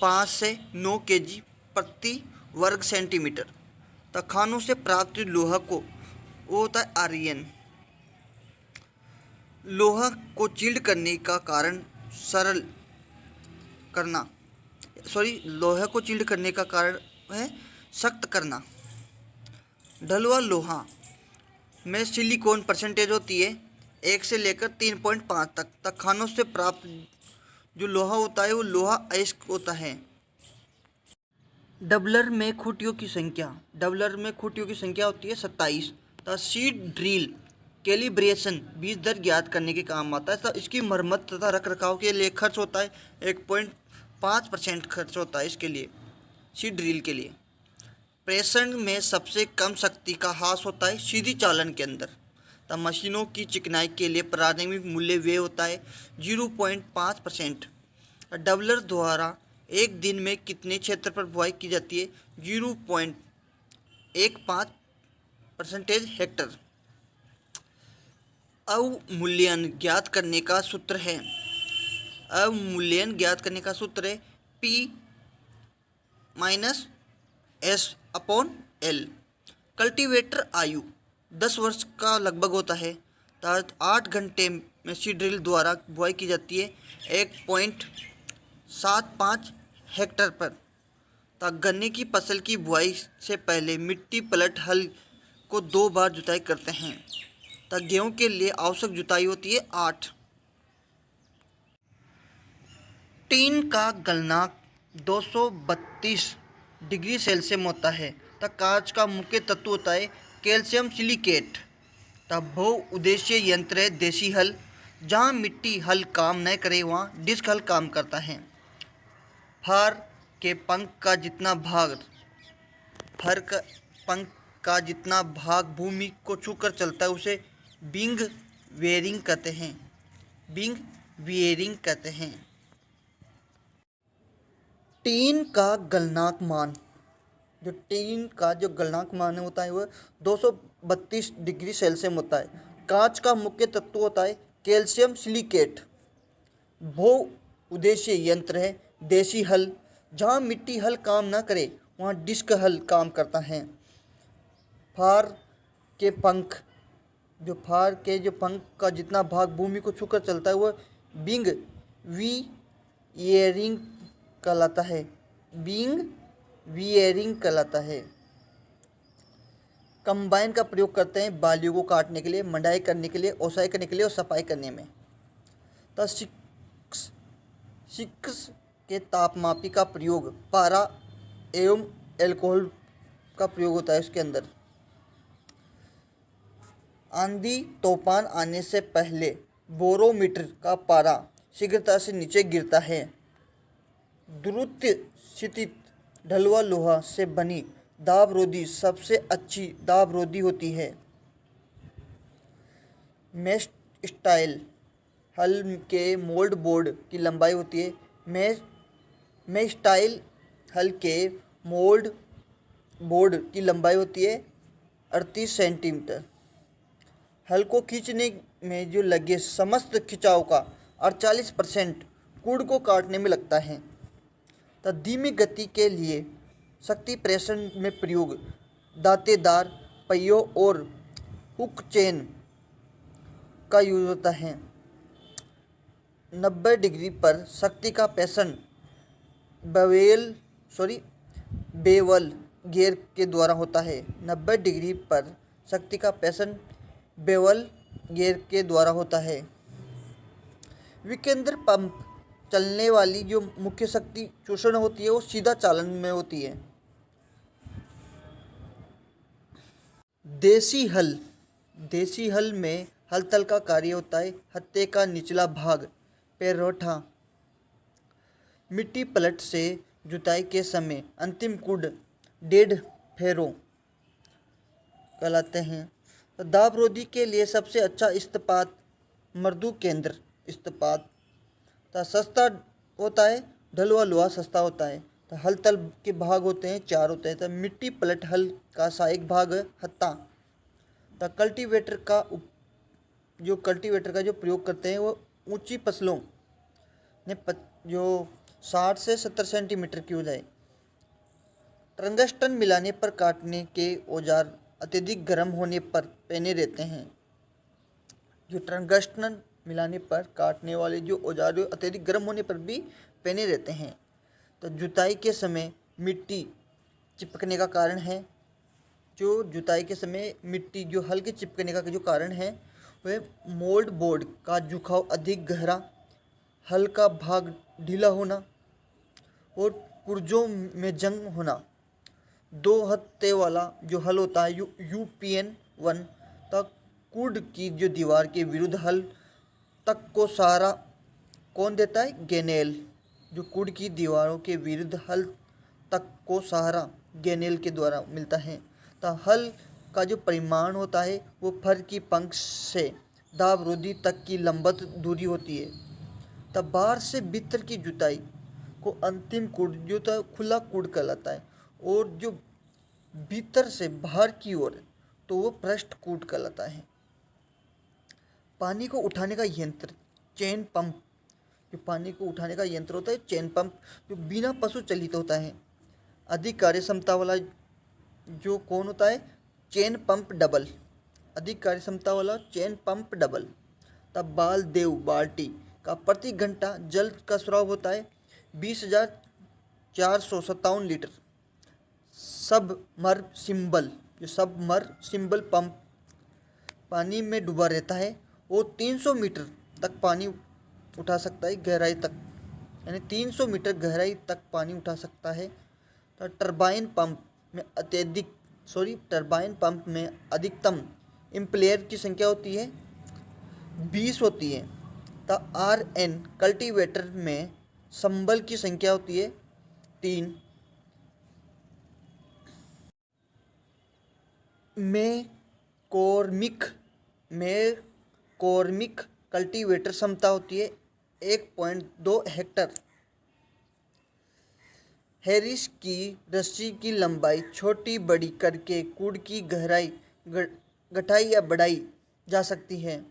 5 से 9 kg प्रति वर्ग सेंटीमीटर। तो खानों से प्राप्त लोहा को वो होता है आयरन। लोहा को चील्ड करने का कारण सरल करना, लोहे को चील्ड करने का कारण है सख्त करना। ढलुआ लोहा में सिलिकॉन परसेंटेज होती है 1 से लेकर 3.5 तक खानों से प्राप्त जो लोहा होता है वो लोहा अयस्क होता है। डबलर में खूंटियों की संख्या होती है 27। तो सीड ड्रिल कैलिब्रेशन बीज दर ज्ञात करने के काम आता है। तो इसकी मरम्मत तथा रख रखाव के लिए खर्च होता है 1.5% खर्च होता है इसके लिए, सीड ड्रिल के लिए। प्रेषण में सबसे कम शक्ति का ह्रास होता है सीधी चालन के अंदर। तब मशीनों की चिकनाई के लिए प्रारंभिक मूल्य व्यय होता है 0.5%। डबलर द्वारा एक दिन में कितने क्षेत्र पर बुआई की जाती है 0.15% हेक्टर। अवमूल्यन ज्ञात करने का सूत्र है P माइनस S/L। कल्टीवेटर आयु 10 वर्ष का लगभग होता है। 8 घंटे में सीड ड्रिल द्वारा बुआई की जाती है 1.75 हेक्टर पर। गन्ने की फसल की बुआई से पहले मिट्टी पलट हल को 2 बार जुताई करते हैं। गेहूं के लिए आवश्यक जुताई होती है 8। टीन का गलनांक 232 डिग्री सेल्सियस में होता है। कांच का मुख्य तत्व होता है कैल्शियम सिलिकेट। बहुउद्देशीय यंत्र है देसी हल। जहाँ मिट्टी हल काम न करे वहाँ डिस्क हल काम करता है। फर के पंख का जितना भाग भूमि को छूकर चलता है उसे विंग वेयरिंग कहते हैं। टीन का गलनांक मान होता है वह 232 डिग्री सेल्सियस में होता है। कांच का मुख्य तत्व होता है कैल्शियम सिलिकेट। बहुउद्देशीय यंत्र है देसी हल। जहाँ मिट्टी हल काम ना करे वहाँ डिस्क हल काम करता है। फार के पंख का जितना भाग भूमि को छूकर चलता है वह विंग वियरिंग कहलाता है। कंबाइन का प्रयोग करते हैं बालियों को काटने के लिए, मंडाई करने के लिए, ओसाई करने के लिए और सफाई करने में। तो सिक्स के तापमापी का प्रयोग पारा एवं एल्कोहल का प्रयोग होता है उसके अंदर। आंधी तूफान आने से पहले बोरोमीटर का पारा शीघ्रता से नीचे गिरता है। द्रुत स्थित ढलुआ लोहा से बनी दाबरोधी सबसे अच्छी दाबरोधी होती है। मेश स्टाइल हल के मोल्ड बोर्ड की लंबाई होती है मेश स्टाइल हल के मोल्ड बोर्ड की लंबाई होती है 38 सेंटीमीटर। हल को खींचने में जो लगे समस्त खिंचाव का 48% कूड़ को काटने में लगता है। तो धीमी गति के लिए शक्ति प्रेषण में प्रयोग दांतेदार पहियों और हुक चेन का यूज होता है। 90 डिग्री पर शक्ति का प्रेषण बेवल गियर के द्वारा होता है। 90 डिग्री पर शक्ति का प्रेषण बेवल गियर के द्वारा होता है। विकेंद्र पंप चलने वाली जो मुख्य शक्ति चूषण होती है वो सीधा चालन में होती है। देसी हल में हल तल का कार्य होता है हत्थे का निचला भाग पैरोठा। मिट्टी पलट से जुताई के समय अंतिम कूड़ डेढ़ फेरों कहलाते हैं। दाबरोधी के लिए सबसे अच्छा इस्पात मृदु केंद्र इस्पात सस्ता होता है। ढलुआ लोहा सस्ता होता है। तो हल तल के भाग होते हैं 4 होते हैं। तो मिट्टी पलट हल का सहायक भाग हत्था। तो कल्टीवेटर का जो प्रयोग करते हैं वो ऊंची फसलों ने जो 60 से 70 सेंटीमीटर की हो जाए टंगस्टन मिलाने पर काटने के औजार अत्यधिक गर्म होने पर पहने रहते हैं। जो टंगस्टन मिलाने पर काटने वाले जो औजार अत्यधिक गर्म होने पर भी पहने रहते हैं। तो जुताई के समय मिट्टी चिपकने का कारण है। जो जुताई के समय मिट्टी जो हल के चिपकने का जो कारण है वह मोल्ड बोर्ड का झुकाव अधिक गहरा, हल का भाग ढीला होना और पुर्जों में जंग होना। दो हत्थे वाला जो हल होता है UPN-1 तक कुड की जो दीवार के विरुद्ध हल तक को सहारा कौन देता है? गेनेल। जो कुड की दीवारों के विरुद्ध हल तक को सहारा गेनेल के द्वारा मिलता है। तो हल का जो परिमाण होता है वो फर की पंख से दाब रोधी तक की लंबवत दूरी होती है। तब बाहर से भीतर की जुताई को अंतिम कुड जो था खुला कुड कहलाता है, और जो भीतर से बाहर की ओर तो वो पृष्ठ कुड कहलाता है। पानी को उठाने का यंत्र चेन पंप। जो पानी को उठाने का यंत्र होता है चेन पंप, जो बिना पशु चलित होता है। अधिक कार्य क्षमता वाला जो कौन होता है? Chain pump double. अधिक कार्य क्षमता वाला चेन पंप डबल। तब बालदेव बाल्टी का प्रति घंटा जल का स्राव होता है 20,457 लीटर। सबमर्सिबल जो सबमर्सिबल पंप पानी में डूबा रहता है और 300 मीटर तक पानी उठा सकता है गहराई तक, यानी 300 मीटर गहराई तक पानी उठा सकता है। तो टरबाइन पंप में अधिकतम इम्प्लेयर की संख्या होती है 20 होती है। तो RN कल्टीवेटर में संबल की संख्या होती है 3। मैकॉर्मिक कल्टीवेटर क्षमता होती है 1.2 हेक्टर। हैरिस की रस्सी की लंबाई छोटी बड़ी करके कुड की गहराई घटाई या बढ़ाई जा सकती है।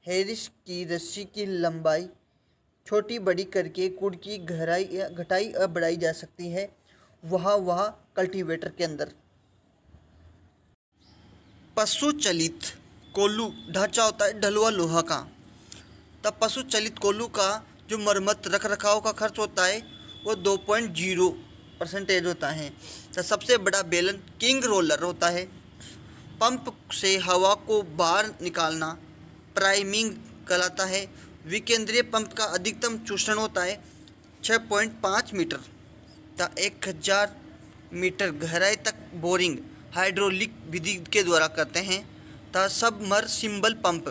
हैरिस की रस्सी की लंबाई छोटी बड़ी करके कुड की गहराई या घटाई या बढ़ाई जा सकती है वह कल्टीवेटर के अंदर। पशु चलित कोल्हू ढांचा होता है ढलुआ लोहा का। तब पशु चलित कोल्हू का जो मरम्मत रख रखाव का खर्च होता है वो 2.0% होता है। तो सबसे बड़ा बेलन किंग रोलर होता है। पंप से हवा को बाहर निकालना प्राइमिंग कहलाता है। विकेंद्रीय पंप का अधिकतम चूषण होता है 6.5 मीटर। तो 1000 मीटर गहराई तक बोरिंग हाइड्रोलिक विधि के द्वारा करते हैं। तो सबमर्सिबल पंप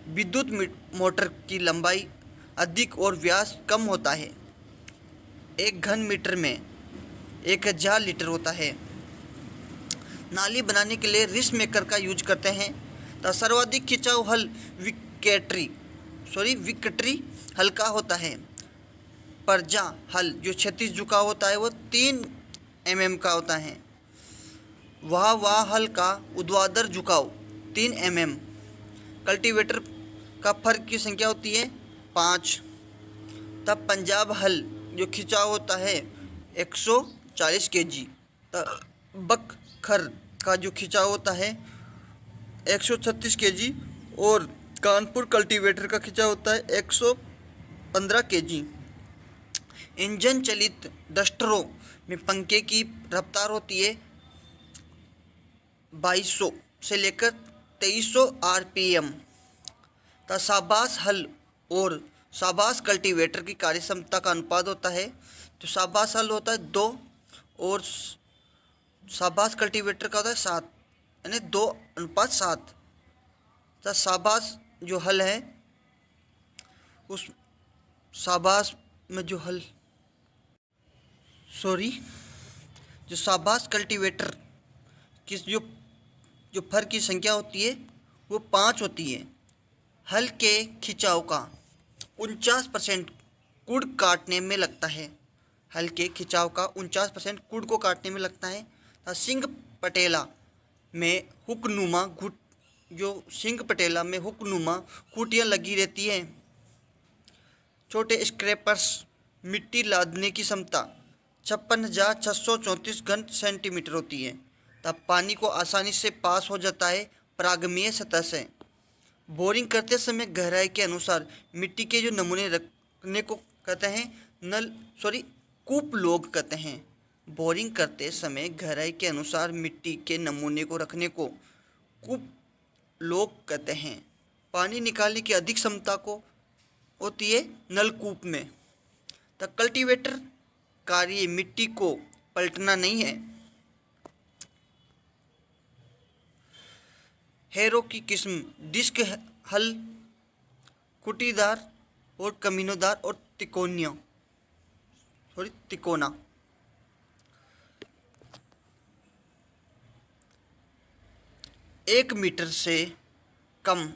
विद्युत मोटर की लंबाई अधिक और व्यास कम होता है। 1 घन मीटर में 1000 लीटर होता है। नाली बनाने के लिए रिस मेकर का यूज करते हैं। तो सर्वाधिक खिंचाव हल विकटरी हल का होता है। परजा हल जो क्षैतिज झुकाव होता है वो 3 mm का होता है। वाह हल का ऊर्ध्वाधर झुकाव 3 mm। कल्टीवेटर का फर की संख्या होती है 5। तब पंजाब हल जो खिंचाव होता है 140 kg। तब बकखर का जो खिंचाव होता है 136 kg और कानपुर कल्टीवेटर का खिंचाव होता है 115 kg। इंजन चलित डस्टरों में पंखे की रफ्तार होती है 2200 से लेकर 2300 RPM। तो शाबाश हल और शाबाश कल्टीवेटर की कार्यक्षमता का अनुपात होता है। तो शाबाश हल होता है 2 और शाबाश कल्टीवेटर का होता है 7, यानी 2:7। तो शाबाश जो हल है उस शाबाश में जो शाबाश कल्टीवेटर की जो फर की संख्या होती है वो 5 होती है। हल के खिंचाव का 49% कुड काटने में लगता है। हल के खिंचाव का 49% कुड को काटने में लगता है। सिंह पटेला में हुकनुमा खूंटियाँ लगी रहती हैं। छोटे स्क्रैपर्स मिट्टी लादने की क्षमता 56,634 घन सेंटीमीटर होती है। तब पानी को आसानी से पास हो जाता है परागमीय सतह से। बोरिंग करते समय गहराई के अनुसार मिट्टी के जो नमूने रखने को कहते हैं कूप लोग कहते हैं। बोरिंग करते समय गहराई के अनुसार मिट्टी के नमूने को रखने को कूप लोग कहते हैं। पानी निकालने की अधिक क्षमता को होती है नलकूप में। तो कल्टीवेटर कार्य मिट्टी को पलटना नहीं है। हैरो की किस्म डिस्क हल, कुटीदार और कमीनोदार और तिकोना। 1 मीटर से कम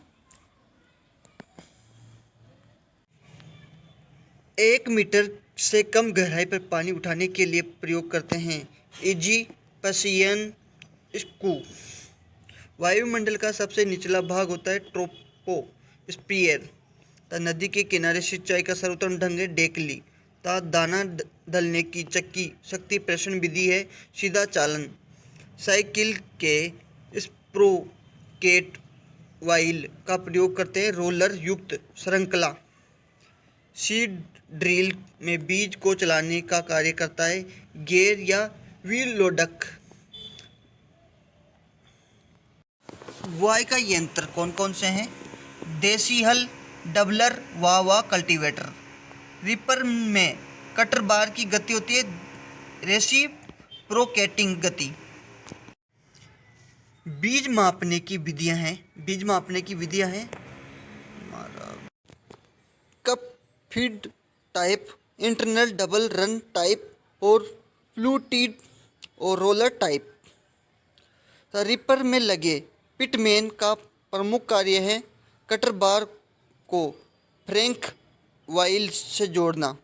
1 मीटर से कम गहराई पर पानी उठाने के लिए प्रयोग करते हैं इजिप्शियन स्कू। वायुमंडल का सबसे निचला भाग होता है ट्रोपोस्फियर। नदी के किनारे सिंचाई का सर्वोत्तम ढंग है डेकली। दाना दलने की चक्की शक्ति प्रेषण विधि है सीधा चालन। साइकिल के स्प्रोकेट वाइल का प्रयोग करते हैं रोलर युक्त श्रृंखला। सीड ड्रिल में बीज को चलाने का कार्य करता है गेयर या व्हील लोडक। बुआई का यंत्र कौन कौन से हैं? देसी हल, डबलर, वावा कल्टीवेटर। रिपर में कटर बार की गति होती है रेसिप्रोकेटिंग गति। बीज मापने की विधियां हैं cup feed type, internal double run type और फ्लूटिड और रोलर टाइप। रिपर में लगे पिटमैन का प्रमुख कार्य है कटर बार को फ्रैंक वाइल से जोड़ना।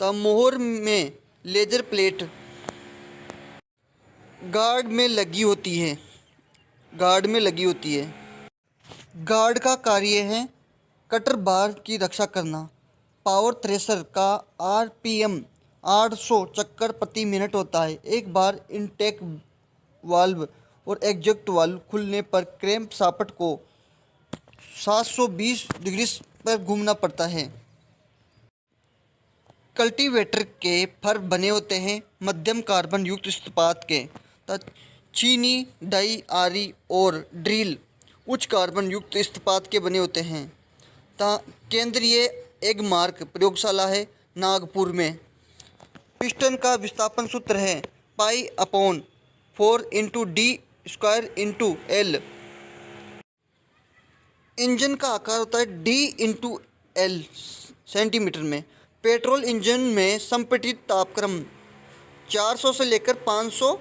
मोहर में लेजर प्लेट गार्ड में लगी होती है। गार्ड का कार्य है कटर बार की रक्षा करना। पावर थ्रेशर का आरपीएम 800 चक्कर प्रति मिनट होता है। एक बार इनटेक वाल्व और एग्जॉस्ट वाल्व खुलने पर क्रैंप शाफ्ट को 720 डिग्री पर घूमना पड़ता है। कल्टीवेटर के फर बने होते हैं मध्यम कार्बन युक्त इस्पात के। चीनी, डाई, आरी और ड्रिल उच्च कार्बन युक्त इस्पात के बने होते हैं। केंद्रीय एगमार्क प्रयोगशाला है नागपुर में। पिस्टन का विस्थापन सूत्र है π/4 × d² × L। इंजन का आकार होता है D/L सेंटीमीटर में। पेट्रोल इंजन में संपीड़ित तापक्रम 400 से लेकर 500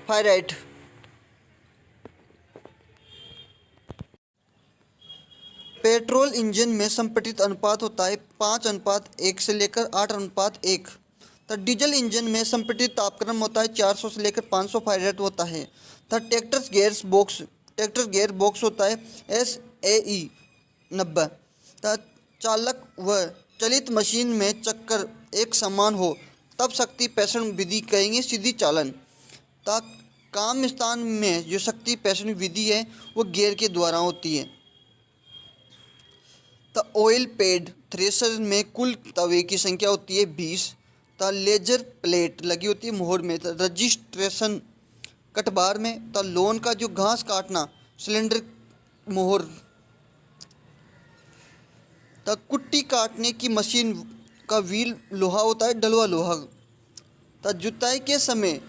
फ़ारेनहाइट। पेट्रोल इंजन में संपीड़ित अनुपात होता है 5:1 से लेकर 8:1। डीजल इंजन में संपीड़ित तापक्रम होता है 400 से लेकर 500 फ़ारेनहाइट होता है। ट्रैक्टर गियर बॉक्स होता है SAE 90। चालक व चलित मशीन में चक्कर एक समान हो तब शक्ति प्रेषण विधि कहेंगे सीधी चालन। काम स्थान में जो शक्ति प्रेषण विधि है वो गियर के द्वारा होती है। ऑयल पेड थ्रेशर में कुल तवे की संख्या होती है 20। लेजर प्लेट लगी होती है मोहर में। रजिस्ट्रेशन कटबार में। लोन का जो घास काटना सिलेंडर मोहर। कुट्टी काटने की मशीन का व्हील लोहा होता है डलवा लोहा। जुताई के समय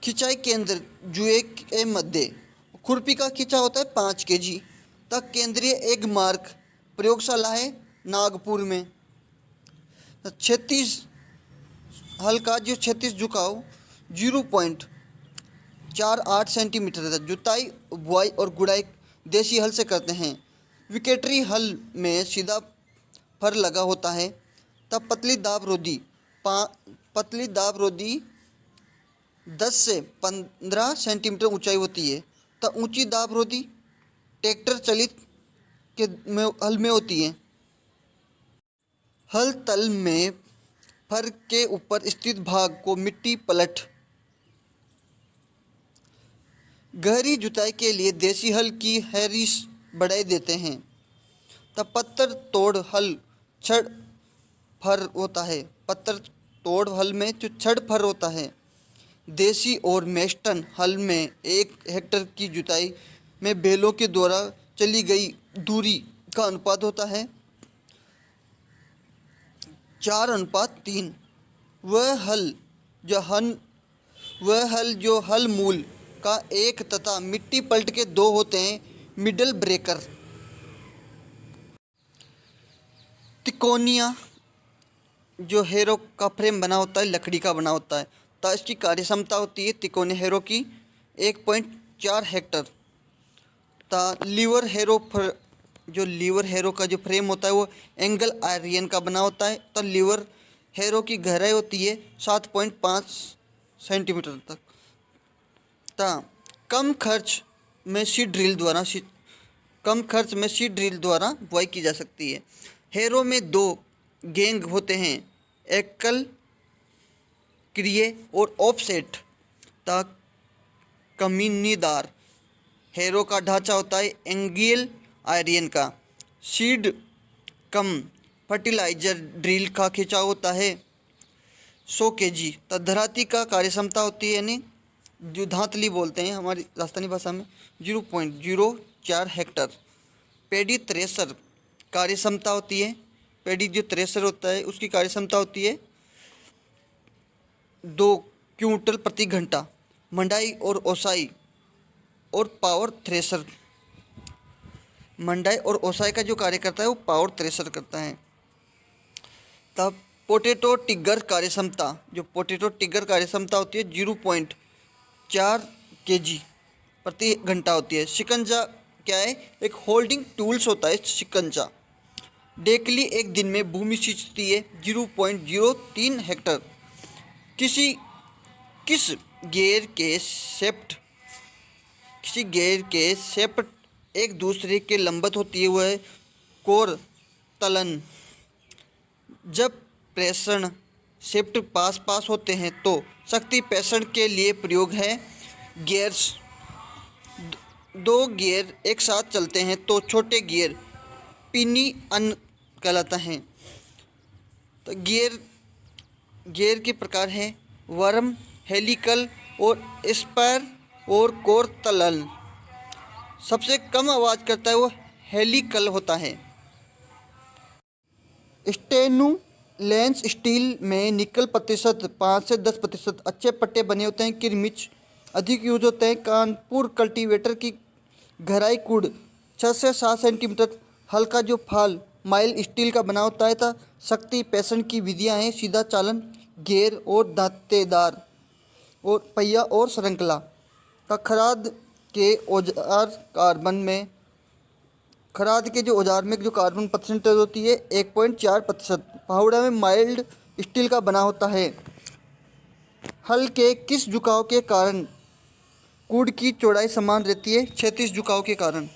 खिंचाई केंद्र जुए के मध्य। खुरपी का खिंचा होता है 5 kg। केंद्रीय एगमार्क प्रयोगशाला है नागपुर में। 36 हल का जो 36 झुकाव 0.48 सेंटीमीटर है। जुताई, बुआई और गुड़ाई देसी हल से करते हैं। विकेटरी हल में सीधा फर लगा होता है। पतली दाब रोधी 10 से 15 सेंटीमीटर ऊंचाई होती है। ऊंची दाब रोधी ट्रैक्टर चलित के हल में होती है। हल तल में फर के ऊपर स्थित भाग को मिट्टी पलट। गहरी जुताई के लिए देसी हल की हैरिस बढ़ाई देते हैं। तब पत्थर तोड़ हल छड़ फर होता है। पत्थर तोड़ हल में जो छड़ फर होता है। देसी और मेस्टन हल में 1 हेक्टर की जुताई में बैलों के द्वारा चली गई दूरी का अनुपात होता है 4:3। वह हल जो हल मूल का 1 तथा मिट्टी पलट के 2 होते हैं, मिडल ब्रेकर। तिकोनिया जो हैरो का फ्रेम बना होता है, लकड़ी का बना होता है, तो इसकी कार्य क्षमता होती है तिकोने हैरो की 1.4 हेक्टर। लीवर हैरो का जो फ्रेम होता है वो एंगल आयरन का बना होता है। तो लीवर हैरो की गहराई होती है 7.5 सेंटीमीटर तक। कम खर्च में सीड ड्रिल द्वारा बुआई की जा सकती है। हैरो में 2 गेंग होते हैं, एकल क्रिय और ऑफसेट। कमीनीदार हैरो का ढांचा होता है एंगल आयरन का। सीड कम फर्टिलाइजर ड्रिल का खिंचाव होता है 100 kg। तो धराती का कार्य क्षमता होती है, यानी जो धांतली बोलते हैं हमारी राजस्थानी भाषा में, 0.04 हेक्टर। पेडी थ्रेशर कार्य क्षमता होती है, पेडी जो थ्रेशर होता है उसकी कार्य क्षमता होती है 2 क्विंटल प्रति घंटा। मंडाई और ओसाई और पावर थ्रेशर, मंडाई और ओसाई का जो कार्य करता है वो पावर थ्रेशर करता है। तब पोटैटो टिगर कार्य क्षमता होती है 0.4 kg प्रति घंटा होती है। शिकंजा क्या है? एक होल्डिंग टूल्स होता है शिकंजा। डेकली एक दिन में भूमि सींचती है 0.03 हेक्टर। किस गियर के शेफ्ट एक दूसरे के लंबवत होती है, वह है कोर तलन। जब प्रेषण शेफ्ट पास होते हैं तो शक्ति प्रेषण के लिए प्रयोग है गियर्स। 2 गियर एक साथ चलते हैं तो छोटे गियर पिनियन कहलाता है। तो गियर के प्रकार हैं वर्म, हेलिकल और स्पायर और कोर तलन। सबसे कम आवाज़ करता है वो हेलिकल होता है। स्टेनुलेंस स्टील में निकल प्रतिशत 5 से 10% अच्छे पट्टे बने होते हैं। किरमिच अधिक यूज होते हैं। कानपुर कल्टीवेटर की गहराई कुड़ 6 से 7 सेंटीमीटर। हल्का जो फाल माइल स्टील का बना होता है। था शक्ति पैसन की विधियां हैं सीधा चालन, गियर और दांतेदार और पहिया और श्रृंखला। खराद के औजार में जो कार्बन परसेंटेज होती है 1.4%। फावड़ा में माइल्ड स्टील का बना होता है। हल के किस झुकाव के कारण कुड़ की चौड़ाई समान रहती है? क्षैतिज झुकाव के कारण।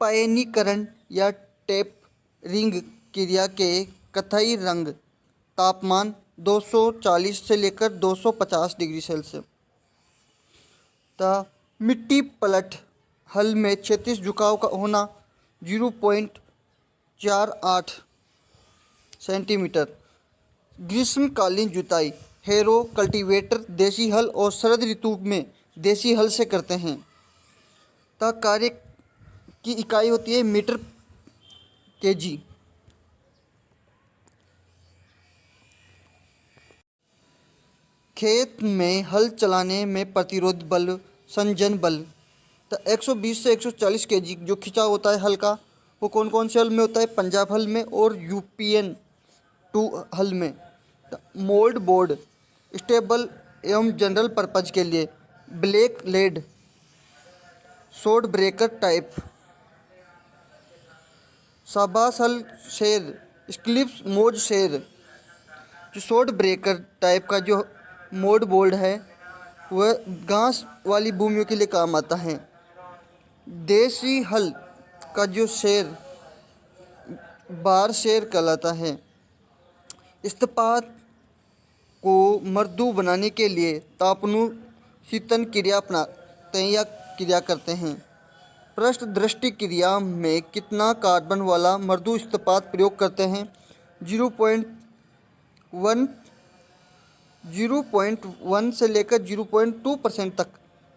पायनीकरण या टेपरिंग क्रिया के कथई रंग तापमान 240 से लेकर 250 डिग्री सेल्सियस। मिट्टी पलट हल में क्षैतिज झुकाव का होना 0.48 सेंटीमीटर। ग्रीष्मकालीन जुताई हैरो कल्टीवेटर देसी हल और शरद ऋतु में देसी हल से करते हैं। कार्य की इकाई होती है मीटर kg। खेत में हल चलाने में प्रतिरोध बल, संजन बल। तो 120 से 140 kg जो खिंचाव होता है हल का, वो कौन कौन से हल में होता है? पंजाब हल में और यूपीएन 2 हल में। मोल्ड बोर्ड स्टेबल एवं जनरल पर्पज के लिए black lead, short breaker type. शाबाश हल शेर, स्क्लिप्स मोज शेर। जो शॉर्ट ब्रेकर टाइप का जो मोड बोल्ड है वह घास वाली भूमियों के लिए काम आता है। देसी हल का जो शेर बार शेयर कहलाता है। इस्पात को मृदु बनाने के लिए तापनुशीतन क्रिया अपनाते हैं या क्रिया करते हैं। पृष्ठ दृष्टि क्रिया में कितना कार्बन वाला मृदु इस्पात प्रयोग करते हैं? 0.1 से लेकर 0.2% तक।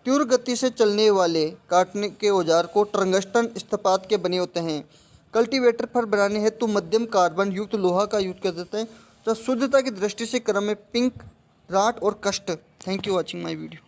तीव्र गति से चलने वाले काटने के औजार को टंगस्टन इस्पात के बने होते हैं। कल्टीवेटर पर बनाने हेतु मध्यम कार्बन युक्त लोहा का यूज कर देते हैं। तो शुद्धता की दृष्टि से क्रम में पिंक, राट और कष्ट। Thank you watching my video.